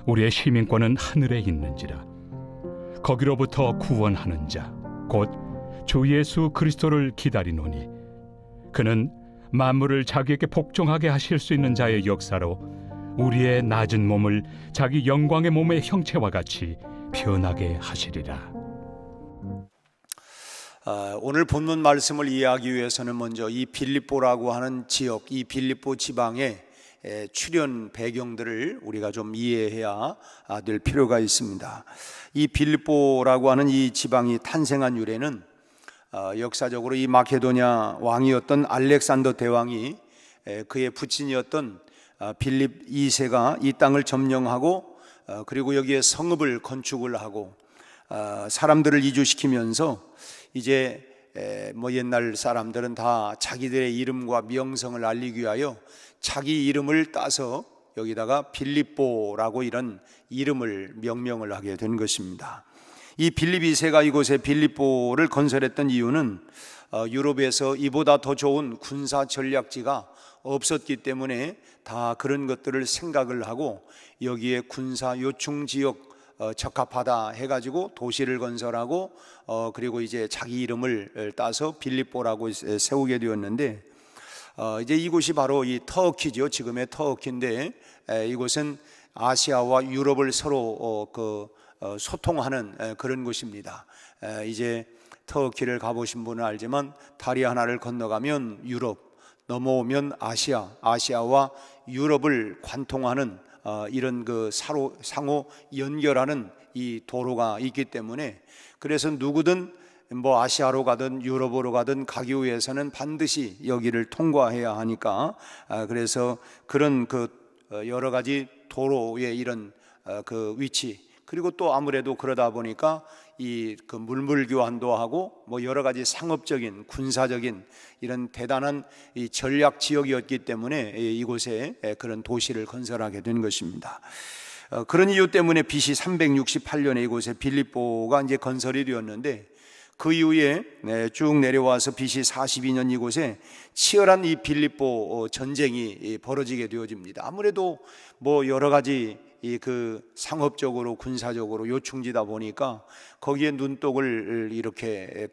우리의 시민권은 하늘에 있는지라. 거기로부터 구원하는 자 곧 주 예수 그리스도를 기다리노니 그는 만물을 자기에게 복종하게 하실 수 있는 자의 역사로 우리의 낮은 몸을 자기 영광의 몸의 형체와 같이 변하게 하시리라. 오늘 본문 말씀을 이해하기 위해서는 먼저 이 빌립보라고 하는 지역, 이 빌립보 지방의 출현 배경들을 우리가 좀 이해해야 될 필요가 있습니다. 이 빌립보라고 하는 이 지방이 탄생한 유래는 역사적으로 이 마케도냐 왕이었던 알렉산더 대왕이 그의 부친이었던 빌립 2세가 이 땅을 점령하고 그리고 여기에 성읍을 건축을 하고 사람들을 이주시키면서 이제 뭐 옛날 사람들은 다 자기들의 이름과 명성을 알리기 위하여 자기 이름을 따서 여기다가 빌립보라고 이런 이름을 명명을 하게 된 것입니다. 이 빌립 2세가 이곳에 빌립보를 건설했던 이유는 유럽에서 이보다 더 좋은 군사 전략지가 없었기 때문에 다 그런 것들을 생각을 하고 여기에 군사 요충 지역 적합하다 해가지고 도시를 건설하고 그리고 이제 자기 이름을 따서 빌립보라고 세우게 되었는데 이제 이곳이 바로 이 터키죠. 지금의 터키인데 이곳은 아시아와 유럽을 서로 소통하는 그런 곳입니다. 이제 터키를 가보신 분은 알지만 다리 하나를 건너가면 유럽, 넘어오면 아시아, 아시아와 유럽을 관통하는 이런 그 상호 연결하는 이 도로가 있기 때문에 그래서 누구든 뭐 아시아로 가든 유럽으로 가든 가기 위해서는 반드시 여기를 통과해야 하니까 그래서 그런 그 여러 가지 도로의 이런 그 위치 그리고 또 아무래도 그러다 보니까 이 그 물물 교환도 하고 뭐 여러 가지 상업적인 군사적인 이런 대단한 이 전략 지역이었기 때문에 이곳에 그런 도시를 건설하게 된 것입니다. 그런 이유 때문에 BC 368년에 이곳에 빌립보가 이제 건설이 되었는데 그 이후에 쭉 내려와서 BC 42년 이곳에 치열한 이 빌립보 전쟁이 벌어지게 되어집니다. 아무래도 뭐 여러 가지 이 그 상업적으로 군사적으로 요충지다 보니까 거기에 눈독을 이렇게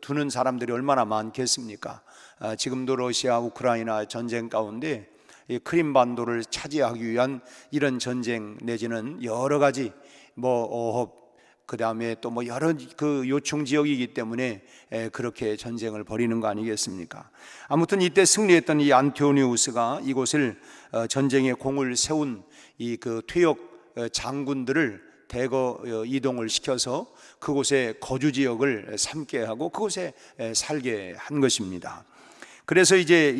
두는 사람들이 얼마나 많겠습니까? 지금도 러시아 우크라이나 전쟁 가운데 이 크림반도를 차지하기 위한 이런 전쟁 내지는 여러 가지 뭐 어업 그 다음에 또 뭐 여러 그 요충 지역이기 때문에 그렇게 전쟁을 벌이는 거 아니겠습니까? 아무튼 이때 승리했던 이 안티오니우스가 이곳을 전쟁의 공을 세운 이 그 퇴역 장군들을 대거 이동을 시켜서 그곳에 거주 지역을 삼게 하고 그곳에 살게 한 것입니다. 그래서 이제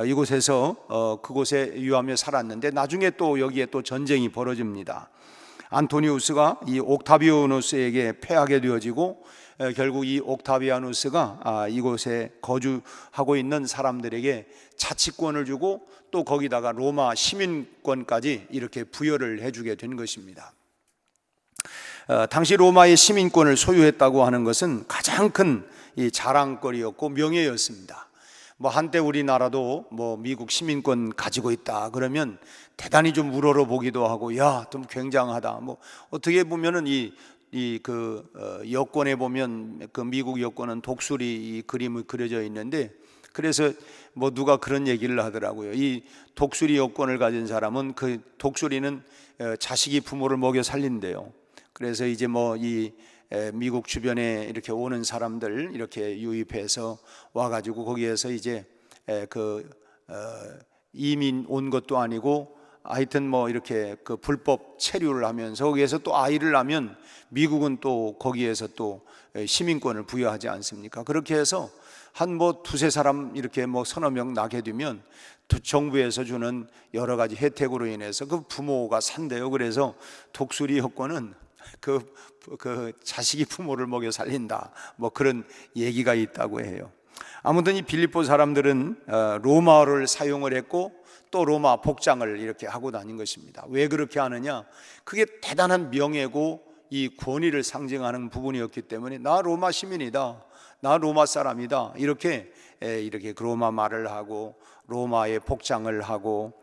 이곳에서 그곳에 유하며 살았는데 나중에 또 여기에 또 전쟁이 벌어집니다. 안토니우스가 이 옥타비아누스에게 패하게 되어지고 결국 이 옥타비아누스가 이곳에 거주하고 있는 사람들에게 자치권을 주고 또 거기다가 로마 시민권까지 이렇게 부여를 해주게 된 것입니다. 당시 로마의 시민권을 소유했다고 하는 것은 가장 큰 이 자랑거리였고 명예였습니다. 뭐 한때 우리나라도 뭐 미국 시민권 가지고 있다 그러면 대단히 좀 우러러 보기도 하고 야 좀 굉장하다. 뭐 어떻게 보면은 여권에 보면 그 미국 여권은 독수리 이 그림이 그려져 있는데 그래서 뭐 누가 그런 얘기를 하더라고요. 이 독수리 여권을 가진 사람은 그 독수리는 자식이 부모를 먹여 살린대요. 그래서 이제 뭐 이 미국 주변에 이렇게 오는 사람들 이렇게 유입해서 와가지고 거기에서 이제 이민 온 것도 아니고 하여튼 뭐 이렇게 그 불법 체류를 하면서 거기에서 또 아이를 낳으면 미국은 또 거기에서 또 시민권을 부여하지 않습니까? 그렇게 해서 한 뭐 두세 사람 이렇게 뭐 서너 명 낳게 되면 정부에서 주는 여러 가지 혜택으로 인해서 그 부모가 산대요. 그래서 독수리 여권은 그 자식이 부모를 먹여 살린다 뭐 그런 얘기가 있다고 해요. 아무튼 이 빌립보 사람들은 로마어를 사용을 했고 또 로마 복장을 이렇게 하고 다닌 것입니다. 왜 그렇게 하느냐? 그게 대단한 명예고 이 권위를 상징하는 부분이었기 때문에 나 로마 시민이다, 나 로마 사람이다 이렇게 로마 말을 하고 로마의 복장을 하고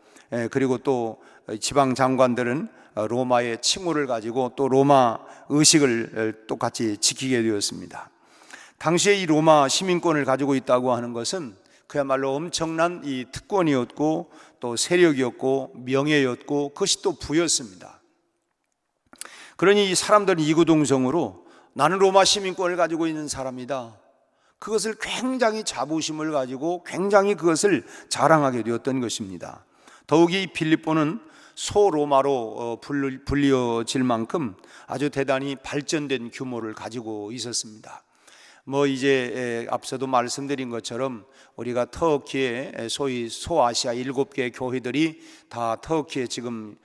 그리고 또 지방 장관들은 로마의 칭호를 가지고 또 로마 의식을 똑같이 지키게 되었습니다. 당시에 이 로마 시민권을 가지고 있다고 하는 것은 그야말로 엄청난 이 특권이었고 또 세력이었고 명예였고 그것이 또 부였습니다. 그러니 이 사람들은 이구동성으로 나는 로마 시민권을 가지고 있는 사람이다, 그것을 굉장히 자부심을 가지고 굉장히 그것을 자랑하게 되었던 것입니다. 더욱이 빌립보는 소로마로 불리어질 만큼 아주 대단히 발전된 규모를 가지고 있었습니다. 이제 앞서도 말씀드린 것처럼 우리가 터키에 소위 소아시아 7개 교회들이 다 터키에 지금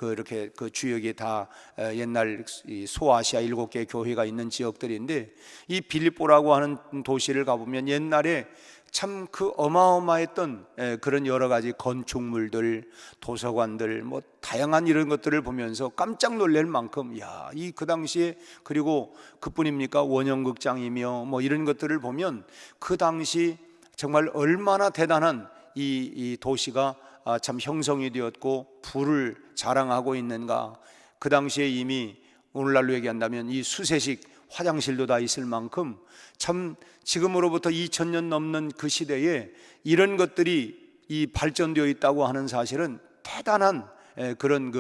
이렇게 그 주역이 다 옛날 소아시아 7개 교회가 있는 지역들인데, 이 빌립보라고 하는 도시를 가보면 옛날에 참 그 어마어마했던 그런 여러 가지 건축물들, 도서관들, 다양한 이런 것들을 보면서 깜짝 놀랄 만큼, 이 그 당시에, 그리고 그뿐입니까? 원형극장이며 이런 것들을 보면 그 당시 정말 얼마나 대단한 이 도시가 참 형성이 되었고 부를 자랑하고 있는가. 그 당시에 이미 오늘날로 얘기한다면 이 수세식 화장실도 다 있을 만큼 참 지금으로부터 2000년 넘는 그 시대에 이런 것들이 이 발전되어 있다고 하는 사실은 대단한 그런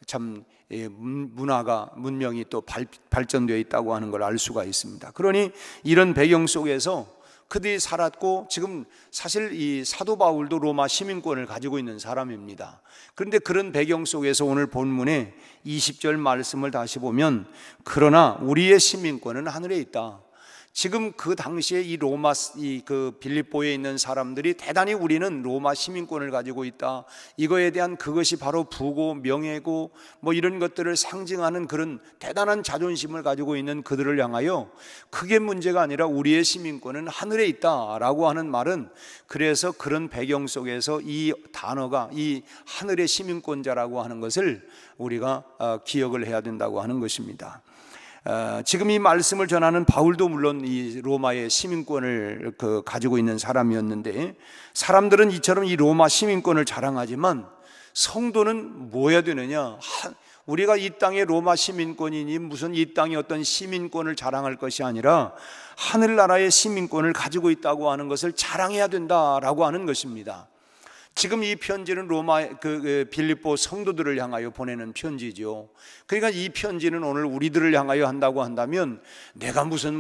참 문화가, 문명이 또 발전되어 있다고 하는 걸 알 수가 있습니다. 그러니 이런 배경 속에서 그들이 살았고, 지금 사실 이 사도 바울도 로마 시민권을 가지고 있는 사람입니다. 그런데 그런 배경 속에서 오늘 본문의 20절 말씀을 다시 보면, 그러나 우리의 시민권은 하늘에 있다. 지금 그 당시에 이 로마 그 빌립보에 있는 사람들이 대단히 우리는 로마 시민권을 가지고 있다, 이거에 대한 그것이 바로 부고 명예고 이런 것들을 상징하는 그런 대단한 자존심을 가지고 있는 그들을 향하여 그게 문제가 아니라 우리의 시민권은 하늘에 있다라고 하는 말은, 그래서 그런 배경 속에서 이 단어가 이 하늘의 시민권자라고 하는 것을 우리가 기억을 해야 된다고 하는 것입니다. 지금 이 말씀을 전하는 바울도 물론 이 로마의 시민권을 가지고 있는 사람이었는데, 사람들은 이처럼 이 로마 시민권을 자랑하지만 성도는 뭐 해야 되느냐? 우리가 이 땅의 로마 시민권이니 무슨 이 땅의 어떤 시민권을 자랑할 것이 아니라 하늘나라의 시민권을 가지고 있다고 하는 것을 자랑해야 된다라고 하는 것입니다. 지금 이 편지는 로마 빌립보 성도들을 향하여 보내는 편지죠. 그러니까 이 편지는 오늘 우리들을 향하여 한다고 한다면, 내가 무슨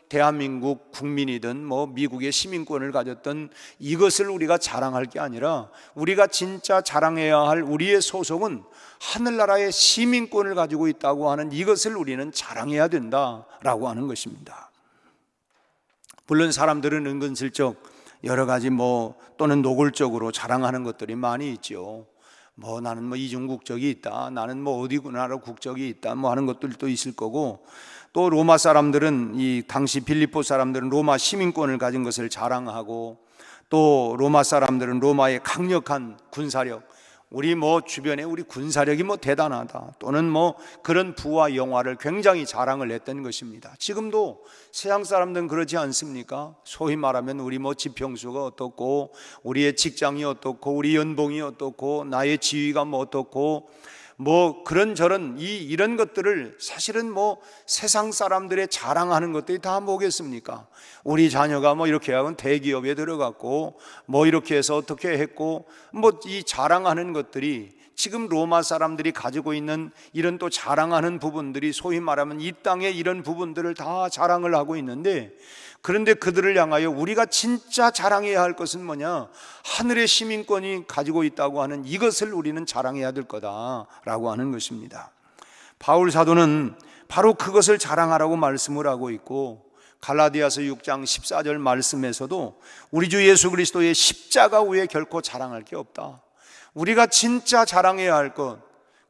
대한민국 국민이든 미국의 시민권을 가졌던 이것을 우리가 자랑할 게 아니라, 우리가 진짜 자랑해야 할 우리의 소속은 하늘나라의 시민권을 가지고 있다고 하는 이것을 우리는 자랑해야 된다라고 하는 것입니다. 물론 사람들은 은근슬쩍 여러 가지 또는 노골적으로 자랑하는 것들이 많이 있죠. 나는 이중 국적이 있다, 나는 어디 나라 국적이 있다 하는 것들도 있을 거고, 또 로마 사람들은, 이 당시 빌립보 사람들은 로마 시민권을 가진 것을 자랑하고, 또 로마 사람들은 로마의 강력한 군사력, 우리 주변에 우리 군사력이 대단하다, 또는 그런 부와 영화를 굉장히 자랑을 했던 것입니다. 지금도 세상 사람들은 그러지 않습니까? 소위 말하면 우리 지평수가 어떻고, 우리의 직장이 어떻고, 우리 연봉이 어떻고, 나의 지위가 어떻고, 그런저런 이런 것들을 사실은 세상 사람들의 자랑하는 것들이 다 뭐겠습니까? 우리 자녀가 이렇게 하면 대기업에 들어갔고, 이렇게 해서 어떻게 했고, 이 자랑하는 것들이 지금 로마 사람들이 가지고 있는 이런 또 자랑하는 부분들이, 소위 말하면 이 땅의 이런 부분들을 다 자랑을 하고 있는데, 그런데 그들을 향하여 우리가 진짜 자랑해야 할 것은 뭐냐? 하늘의 시민권이 가지고 있다고 하는 이것을 우리는 자랑해야 될 거다라고 하는 것입니다. 바울 사도는 바로 그것을 자랑하라고 말씀을 하고 있고, 갈라디아서 6장 14절 말씀에서도 우리 주 예수 그리스도의 십자가 외에 결코 자랑할 게 없다. 우리가 진짜 자랑해야 할 것,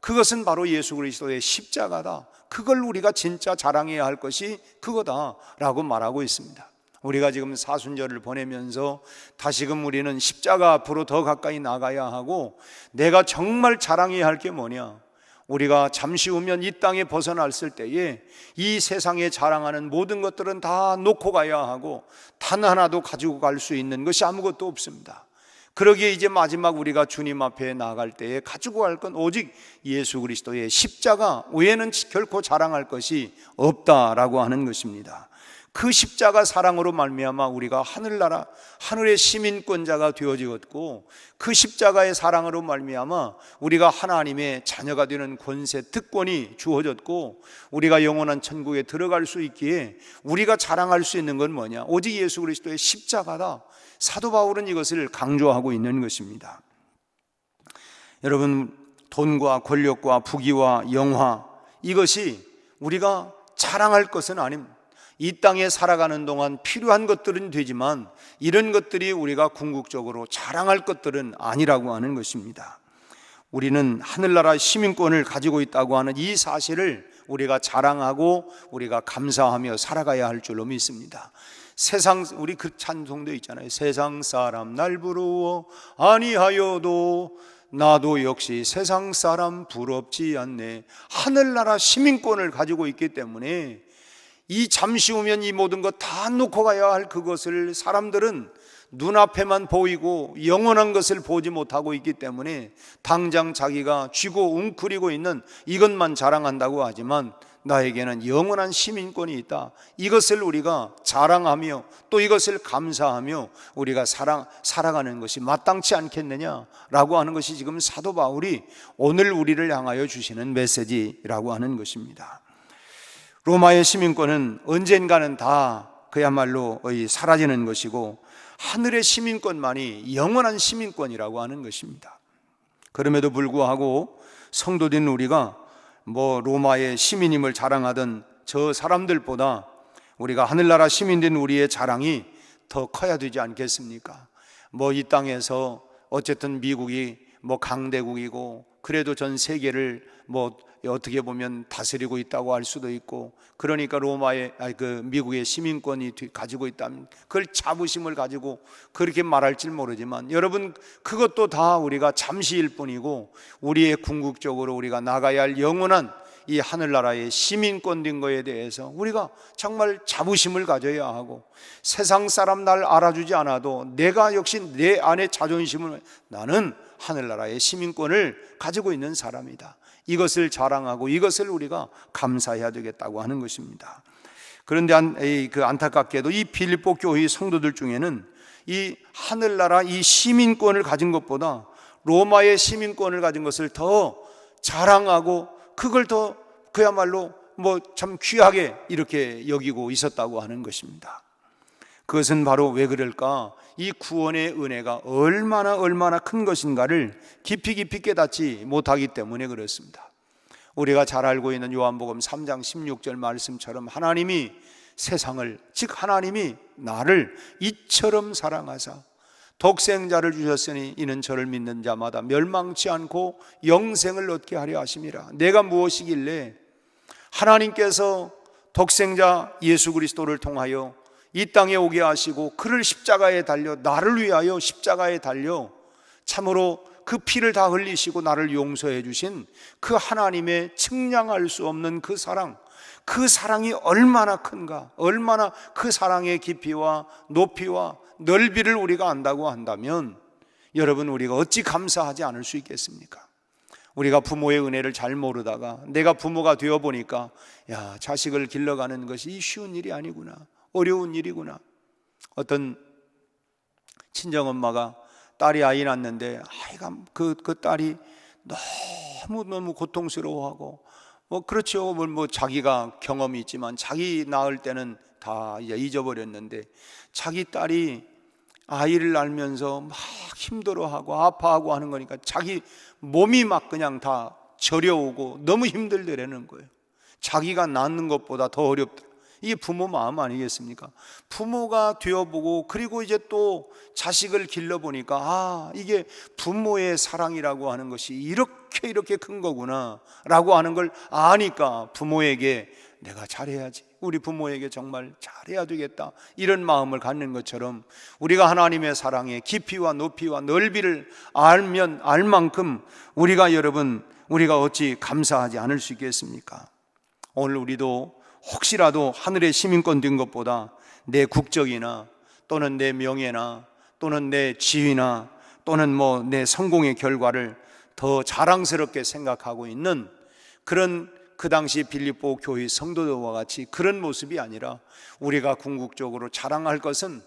그것은 바로 예수 그리스도의 십자가다. 그걸 우리가 진짜 자랑해야 할 것이 그거다라고 말하고 있습니다. 우리가 지금 사순절을 보내면서 다시금 우리는 십자가 앞으로 더 가까이 나가야 하고, 내가 정말 자랑해야 할 게 뭐냐? 우리가 잠시 후면 이 땅에 벗어났을 때에 이 세상에 자랑하는 모든 것들은 다 놓고 가야 하고, 단 하나도 가지고 갈 수 있는 것이 아무것도 없습니다. 그러기에 이제 마지막 우리가 주님 앞에 나아갈 때에 가지고 갈 건 오직 예수 그리스도의 십자가 외에는 결코 자랑할 것이 없다라고 하는 것입니다. 그 십자가 사랑으로 말미암아 우리가 하늘나라 하늘의 시민권자가 되어지었고, 그 십자가의 사랑으로 말미암아 우리가 하나님의 자녀가 되는 권세 특권이 주어졌고, 우리가 영원한 천국에 들어갈 수 있기에 우리가 자랑할 수 있는 건 뭐냐? 오직 예수 그리스도의 십자가다. 사도 바울은 이것을 강조하고 있는 것입니다. 여러분, 돈과 권력과 부귀와 영화, 이것이 우리가 자랑할 것은 아닙니다. 이 땅에 살아가는 동안 필요한 것들은 되지만 이런 것들이 우리가 궁극적으로 자랑할 것들은 아니라고 하는 것입니다. 우리는 하늘나라 시민권을 가지고 있다고 하는 이 사실을 우리가 자랑하고 우리가 감사하며 살아가야 할 줄로 믿습니다. 세상, 우리 그 찬송도 있잖아요. 세상 사람 날 부러워 아니하여도 나도 역시 세상 사람 부럽지 않네. 하늘나라 시민권을 가지고 있기 때문에 이 잠시 후면 이 모든 것 다 놓고 가야 할 그것을 사람들은 눈앞에만 보이고 영원한 것을 보지 못하고 있기 때문에 당장 자기가 쥐고 웅크리고 있는 이것만 자랑한다고 하지만 나에게는 영원한 시민권이 있다. 이것을 우리가 자랑하며 또 이것을 감사하며 우리가 살아가는 것이 마땅치 않겠느냐라고 하는 것이 지금 사도 바울이 오늘 우리를 향하여 주시는 메시지라고 하는 것입니다. 로마의 시민권은 언젠가는 다 그야말로 사라지는 것이고, 하늘의 시민권만이 영원한 시민권이라고 하는 것입니다. 그럼에도 불구하고 성도된 우리가 로마의 시민임을 자랑하던 저 사람들보다 우리가 하늘나라 시민된 우리의 자랑이 더 커야 되지 않겠습니까? 이 땅에서 어쨌든 미국이 강대국이고, 그래도 전 세계를 어떻게 보면 다스리고 있다고 할 수도 있고, 그러니까 미국의 시민권이 가지고 있다면 그걸 자부심을 가지고 그렇게 말할지 모르지만, 여러분, 그것도 다 우리가 잠시일 뿐이고 우리의 궁극적으로 우리가 나가야 할 영원한 이 하늘나라의 시민권 된 거에 대해서 우리가 정말 자부심을 가져야 하고, 세상 사람 날 알아주지 않아도 내가 역시 내 안에 자존심을, 나는 하늘나라의 시민권을 가지고 있는 사람이다. 이것을 자랑하고 이것을 우리가 감사해야 되겠다고 하는 것입니다. 그런데 안타깝게도 이 빌립보 교회 성도들 중에는 이 하늘나라 이 시민권을 가진 것보다 로마의 시민권을 가진 것을 더 자랑하고 그걸 더 그야말로 참 귀하게 이렇게 여기고 있었다고 하는 것입니다. 그것은 바로 왜 그럴까? 이 구원의 은혜가 얼마나 큰 것인가를 깊이 깨닫지 못하기 때문에 그렇습니다. 우리가 잘 알고 있는 요한복음 3장 16절 말씀처럼 하나님이 세상을, 즉 하나님이 나를 이처럼 사랑하사 독생자를 주셨으니 이는 저를 믿는 자마다 멸망치 않고 영생을 얻게 하려 하심이라. 내가 무엇이길래 하나님께서 독생자 예수 그리스도를 통하여 이 땅에 오게 하시고 그를 십자가에 달려, 나를 위하여 십자가에 달려 참으로 그 피를 다 흘리시고 나를 용서해 주신 그 하나님의 측량할 수 없는 그 사랑, 그 사랑이 얼마나 큰가, 얼마나 그 사랑의 깊이와 높이와 넓이를 우리가 안다고 한다면 여러분, 우리가 어찌 감사하지 않을 수 있겠습니까? 우리가 부모의 은혜를 잘 모르다가 내가 부모가 되어 보니까 자식을 길러가는 것이 쉬운 일이 아니구나, 어려운 일이구나. 어떤 친정엄마가 딸이 아이 낳는데 아이가 그 딸이 너무 고통스러워하고 그렇죠. 자기가 경험이 있지만 자기 낳을 때는 다 이제 잊어버렸는데 자기 딸이 아이를 낳으면서 막 힘들어하고 아파하고 하는 거니까 자기 몸이 막 그냥 다 저려오고 너무 힘들더라는 거예요. 자기가 낳는 것보다 더 어렵다. 이게 부모 마음 아니겠습니까? 부모가 되어보고 그리고 이제 또 자식을 길러보니까 이게 부모의 사랑이라고 하는 것이 이렇게 큰 거구나 라고 하는 걸 아니까 부모에게 내가 잘해야지, 우리 부모에게 정말 잘해야 되겠다, 이런 마음을 갖는 것처럼 우리가 하나님의 사랑의 깊이와 높이와 넓이를 알면 알 만큼 우리가 어찌 감사하지 않을 수 있겠습니까? 오늘 우리도 혹시라도 하늘의 시민권 된 것보다 내 국적이나 또는 내 명예나 또는 내 지위나 또는 뭐 내 성공의 결과를 더 자랑스럽게 생각하고 있는 그런 그 당시 빌립보 교회 성도들과 같이 그런 모습이 아니라 우리가 궁극적으로 자랑할 것은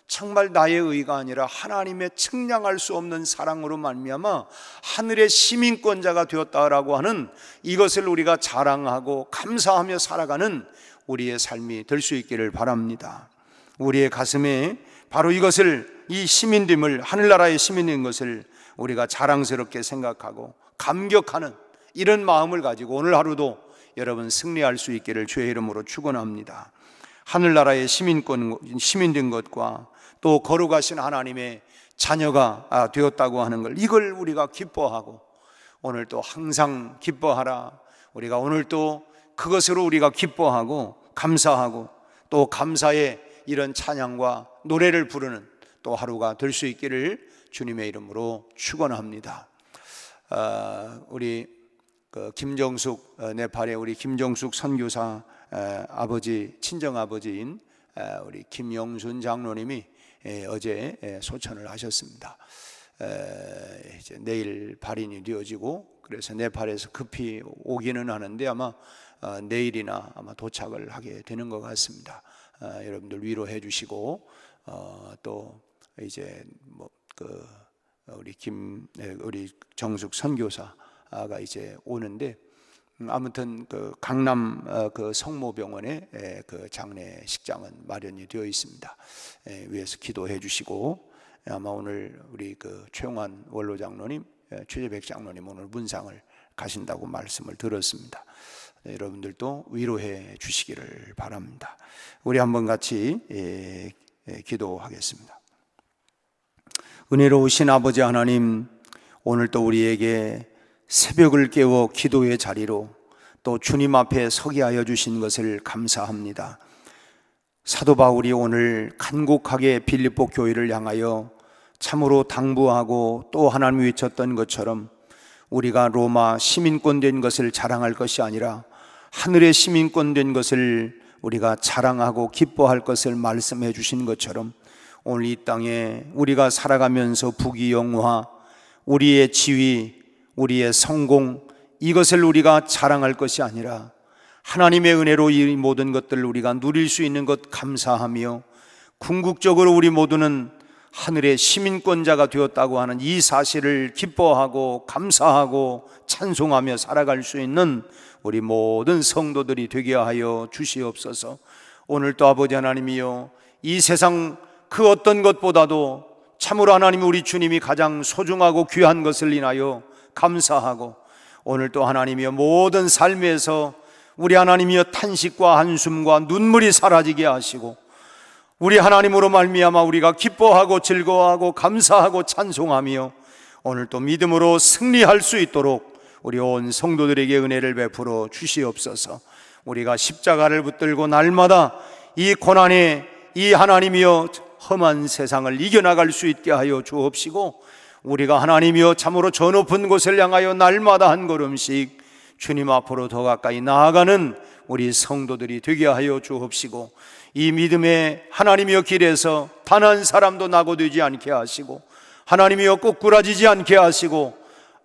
정말 나의 의가 아니라 하나님의 측량할 수 없는 사랑으로 말미암아 하늘의 시민권자가 되었다라고 하는 이것을 우리가 자랑하고 감사하며 살아가는 우리의 삶이 될 수 있기를 바랍니다. 우리의 가슴에 바로 이것을, 이 시민됨을, 하늘나라의 시민인 것을 우리가 자랑스럽게 생각하고 감격하는 이런 마음을 가지고 오늘 하루도 여러분 승리할 수 있기를 주의 이름으로 축원합니다. 하늘나라의 시민된 것과 또 거룩하신 하나님의 자녀가 되었다고 하는 걸, 이걸 우리가 기뻐하고 오늘 또 항상 기뻐하라, 우리가 오늘 또 그것으로 우리가 기뻐하고 감사하고 또 감사의 이런 찬양과 노래를 부르는 또 하루가 될 수 있기를 주님의 이름으로 축원합니다. 우리 김정숙, 네팔의 우리 김정숙 선교사 아버지, 친정 아버지인 우리 김영순 장로님이 어제 소천을 하셨습니다. 이제 내일 발인이 되어지고, 그래서 네팔에서 급히 오기는 하는데 아마 내일이나 아마 도착을 하게 되는 것 같습니다. 여러분들 위로해 주시고, 또 이제 우리 정숙 선교사가 이제 오는데, 아무튼 그 강남 그 성모병원에 그 장례식장은 마련이 되어 있습니다. 위에서 기도해 주시고, 아마 오늘 우리 그 최용환 원로 장로님, 최재백 장로님 오늘 문상을 가신다고 말씀을 들었습니다. 여러분들도 위로해 주시기를 바랍니다. 우리 한번 같이 기도하겠습니다. 은혜로우신 아버지 하나님, 오늘 또 우리에게 새벽을 깨워 기도의 자리로 또 주님 앞에 서게 하여 주신 것을 감사합니다. 사도 바울이 오늘 간곡하게 빌립보 교회를 향하여 참으로 당부하고 또 하나님 외쳤던 것처럼 우리가 로마 시민권 된 것을 자랑할 것이 아니라 하늘의 시민권 된 것을 우리가 자랑하고 기뻐할 것을 말씀해 주신 것처럼 오늘 이 땅에 우리가 살아가면서 부귀영화, 우리의 지위, 우리의 성공, 이것을 우리가 자랑할 것이 아니라 하나님의 은혜로 이 모든 것들을 우리가 누릴 수 있는 것 감사하며, 궁극적으로 우리 모두는 하늘의 시민권자가 되었다고 하는 이 사실을 기뻐하고 감사하고 찬송하며 살아갈 수 있는 우리 모든 성도들이 되게 하여 주시옵소서. 오늘 또 아버지 하나님이여, 이 세상 그 어떤 것보다도 참으로 하나님 우리 주님이 가장 소중하고 귀한 것을 인하여 감사하고, 오늘 또 하나님이여 모든 삶에서 우리 하나님이여 탄식과 한숨과 눈물이 사라지게 하시고, 우리 하나님으로 말미암아 우리가 기뻐하고 즐거워하고 감사하고 찬송하며 오늘 또 믿음으로 승리할 수 있도록 우리 온 성도들에게 은혜를 베풀어 주시옵소서. 우리가 십자가를 붙들고 날마다 이 고난의 이 하나님이여 험한 세상을 이겨나갈 수 있게 하여 주옵시고, 우리가 하나님이여 참으로 저 높은 곳을 향하여 날마다 한 걸음씩 주님 앞으로 더 가까이 나아가는 우리 성도들이 되게 하여 주옵시고, 이 믿음의 하나님이여 길에서 단 한 사람도 낙오되지 않게 하시고, 하나님이여 꼬꾸라지지 않게 하시고,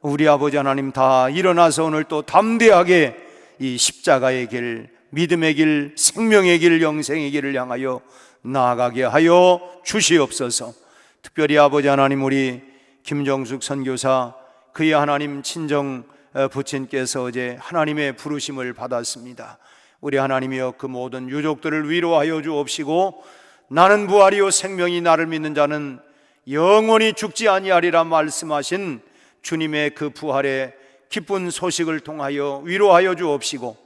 우리 아버지 하나님 다 일어나서 오늘 또 담대하게 이 십자가의 길, 믿음의 길, 생명의 길, 영생의 길을 향하여 나아가게 하여 주시옵소서. 특별히 아버지 하나님 우리 김정숙 선교사, 그의 하나님 친정 부친께서 어제 하나님의 부르심을 받았습니다. 우리 하나님이여 그 모든 유족들을 위로하여 주옵시고, 나는 부활이요 생명이 나를 믿는 자는 영원히 죽지 아니하리라 말씀하신 주님의 그 부활의 기쁜 소식을 통하여 위로하여 주옵시고,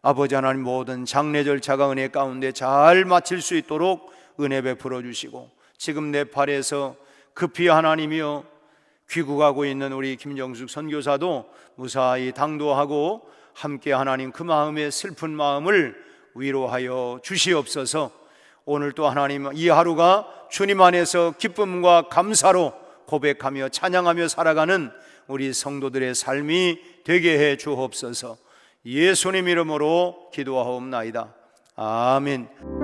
아버지 하나님 모든 장례 절차가 은혜 가운데 잘 마칠 수 있도록 은혜 베풀어 주시고, 지금 네팔에서 급히 하나님이여 귀국하고 있는 우리 김정숙 선교사도 무사히 당도하고 함께 하나님 그 마음의 슬픈 마음을 위로하여 주시옵소서. 오늘 또 하나님 이 하루가 주님 안에서 기쁨과 감사로 고백하며 찬양하며 살아가는 우리 성도들의 삶이 되게 해 주옵소서. 예수님 이름으로 기도하옵나이다. 아멘.